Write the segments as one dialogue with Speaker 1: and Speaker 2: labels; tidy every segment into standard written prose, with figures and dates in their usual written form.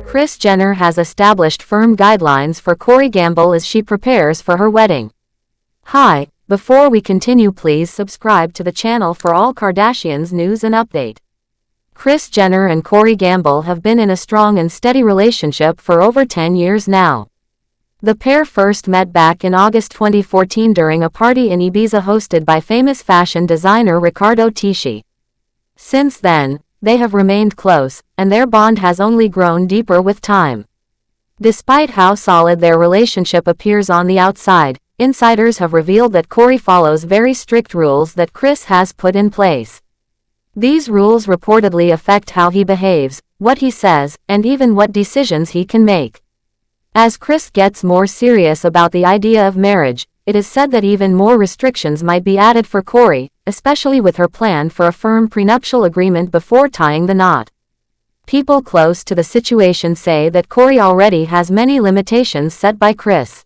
Speaker 1: Kris Jenner has established firm guidelines for Corey Gamble as she prepares for her wedding. Hi, before we continue, please subscribe to the channel for all Kardashians news and update. Kris Jenner and Corey Gamble have been in a strong and steady relationship for over 10 years now. The pair first met back in August 2014 during a party in Ibiza hosted by famous fashion designer Riccardo Tisci. Since then, they have remained close, and their bond has only grown deeper with time. Despite how solid their relationship appears on the outside, insiders have revealed that Corey follows very strict rules that Kris has put in place. These rules reportedly affect how he behaves, what he says, and even what decisions he can make. As Kris gets more serious about the idea of marriage, it is said that even more restrictions might be added for Corey, especially with her plan for a firm prenuptial agreement before tying the knot. People close to the situation say that Corey already has many limitations set by Kris.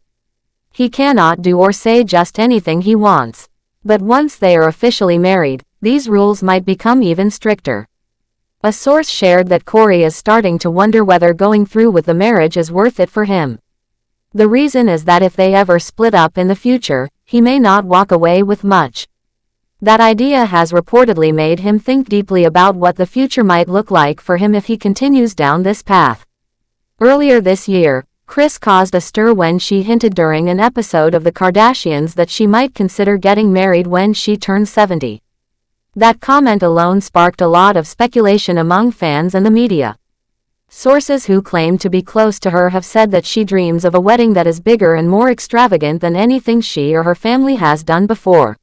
Speaker 1: He cannot do or say just anything he wants. But once they are officially married, these rules might become even stricter. A source shared that Corey is starting to wonder whether going through with the marriage is worth it for him. The reason is that if they ever split up in the future, he may not walk away with much. That idea has reportedly made him think deeply about what the future might look like for him if he continues down this path. Earlier this year, Kris caused a stir when she hinted during an episode of The Kardashians that she might consider getting married when she turns 70. That comment alone sparked a lot of speculation among fans and the media. Sources who claim to be close to her have said that she dreams of a wedding that is bigger and more extravagant than anything she or her family has done before.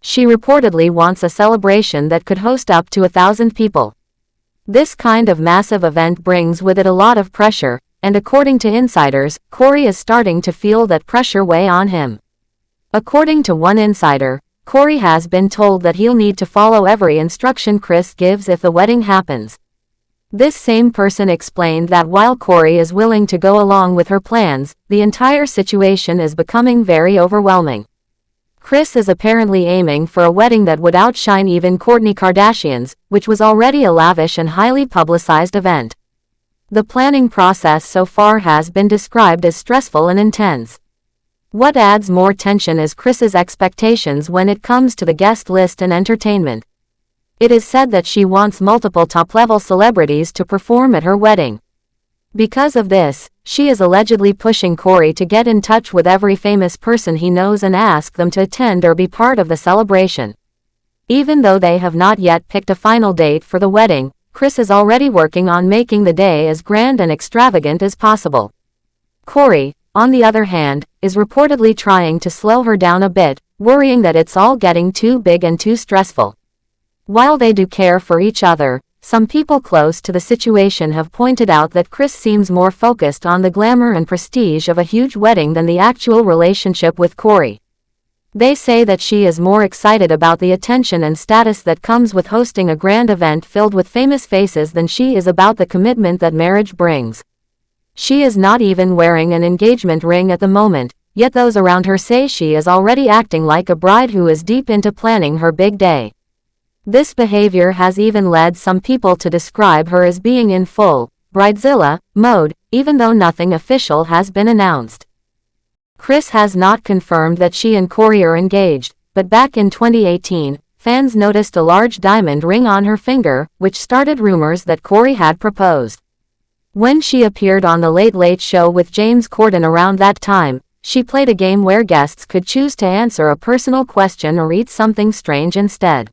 Speaker 1: She reportedly wants a celebration that could host up to 1,000 people. This kind of massive event brings with it a lot of pressure, and according to insiders, Corey is starting to feel that pressure weigh on him. According to one insider, Corey has been told that he'll need to follow every instruction Kris gives if the wedding happens. This same person explained that while Corey is willing to go along with her plans, the entire situation is becoming very overwhelming. Kris is apparently aiming for a wedding that would outshine even Kourtney Kardashian's, which was already a lavish and highly publicized event. The planning process so far has been described as stressful and intense. What adds more tension is Kris's expectations when it comes to the guest list and entertainment. It is said that she wants multiple top-level celebrities to perform at her wedding. Because of this, she is allegedly pushing Corey to get in touch with every famous person he knows and ask them to attend or be part of the celebration. Even though they have not yet picked a final date for the wedding, Kris is already working on making the day as grand and extravagant as possible. Corey, on the other hand, is reportedly trying to slow her down a bit, worrying that it's all getting too big and too stressful. While they do care for each other, some people close to the situation have pointed out that Kris seems more focused on the glamour and prestige of a huge wedding than the actual relationship with Corey. They say that she is more excited about the attention and status that comes with hosting a grand event filled with famous faces than she is about the commitment that marriage brings. She is not even wearing an engagement ring at the moment, yet those around her say she is already acting like a bride who is deep into planning her big day. This behavior has even led some people to describe her as being in full bridezilla mode, even though nothing official has been announced. Kris has not confirmed that she and Corey are engaged, but back in 2018, fans noticed a large diamond ring on her finger, which started rumors that Corey had proposed. When she appeared on The Late Late Show with James Corden around that time, she played a game where guests could choose to answer a personal question or eat something strange instead.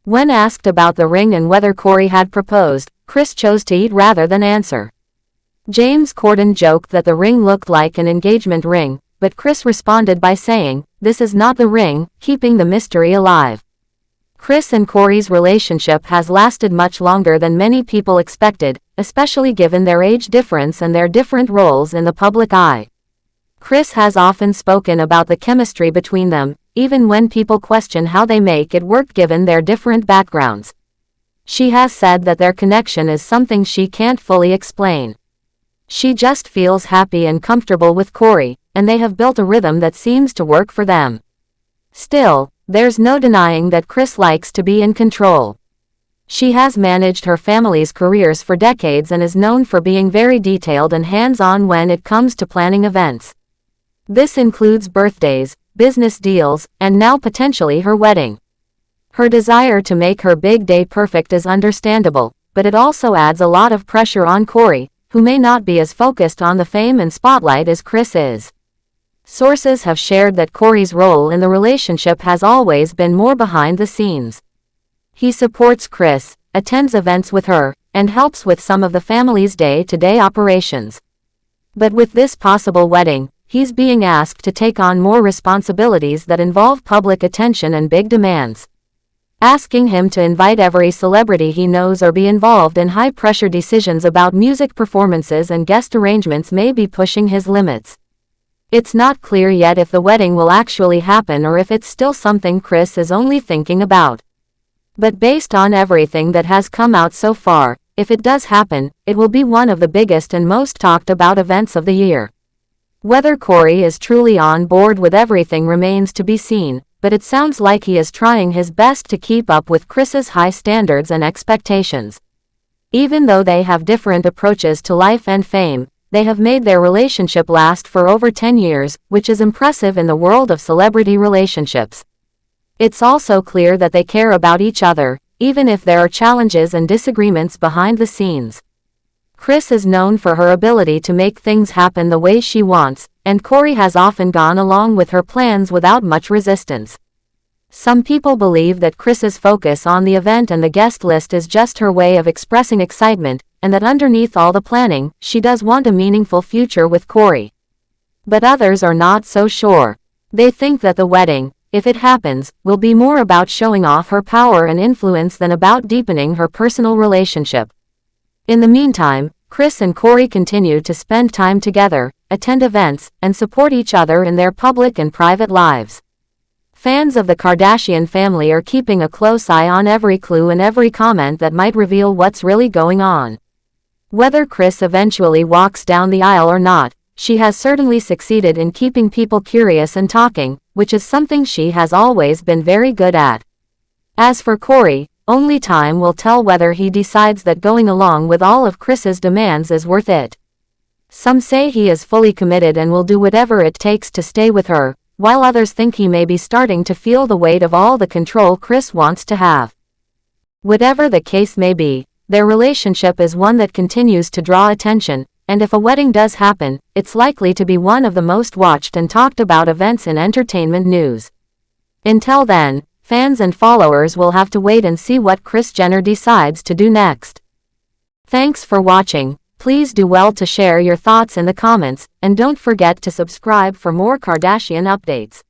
Speaker 1: When asked about the ring and whether Corey had proposed, Kris chose to eat rather than answer. James Corden joked that the ring looked like an engagement ring, but Kris responded by saying, "This is not the ring," keeping the mystery alive. Kris and Corey's relationship has lasted much longer than many people expected, especially given their age difference and their different roles in the public eye. Kris has often spoken about the chemistry between them, even when people question how they make it work given their different backgrounds. She has said that their connection is something she can't fully explain. She just feels happy and comfortable with Corey, and they have built a rhythm that seems to work for them. Still, there's no denying that Kris likes to be in control. She has managed her family's careers for decades and is known for being very detailed and hands-on when it comes to planning events. This includes birthdays, business deals, and now potentially her wedding. Her desire to make her big day perfect is understandable, but it also adds a lot of pressure on Corey, who may not be as focused on the fame and spotlight as Kris is. Sources have shared that Corey's role in the relationship has always been more behind the scenes. He supports Kris, attends events with her, and helps with some of the family's day-to-day operations. But with this possible wedding, he's being asked to take on more responsibilities that involve public attention and big demands. Asking him to invite every celebrity he knows or be involved in high-pressure decisions about music performances and guest arrangements may be pushing his limits. It's not clear yet if the wedding will actually happen or if it's still something Kris is only thinking about. But based on everything that has come out so far, if it does happen, it will be one of the biggest and most talked about events of the year. Whether Corey is truly on board with everything remains to be seen, but it sounds like he is trying his best to keep up with Kris's high standards and expectations. Even though they have different approaches to life and fame, they have made their relationship last for over 10 years, which is impressive in the world of celebrity relationships. It's also clear that they care about each other, even if there are challenges and disagreements behind the scenes. Kris is known for her ability to make things happen the way she wants, and Corey has often gone along with her plans without much resistance. Some people believe that Kris's focus on the event and the guest list is just her way of expressing excitement, and that underneath all the planning, she does want a meaningful future with Corey. But others are not so sure. They think that the wedding, if it happens, will be more about showing off her power and influence than about deepening her personal relationship. In the meantime, Kris and Corey continue to spend time together, attend events, and support each other in their public and private lives. Fans of the Kardashian family are keeping a close eye on every clue and every comment that might reveal what's really going on. Whether Kris eventually walks down the aisle or not, she has certainly succeeded in keeping people curious and talking, which is something she has always been very good at. As for Corey, only time will tell whether he decides that going along with all of Kris's demands is worth it. Some say he is fully committed and will do whatever it takes to stay with her, while others think he may be starting to feel the weight of all the control Kris wants to have. Whatever the case may be, their relationship is one that continues to draw attention, and if a wedding does happen, it's likely to be one of the most watched and talked about events in entertainment news. Until then, fans and followers will have to wait and see what Kris Jenner decides to do next. Thanks for watching. Please do well to share your thoughts in the comments, and don't forget to subscribe for more Kardashian updates.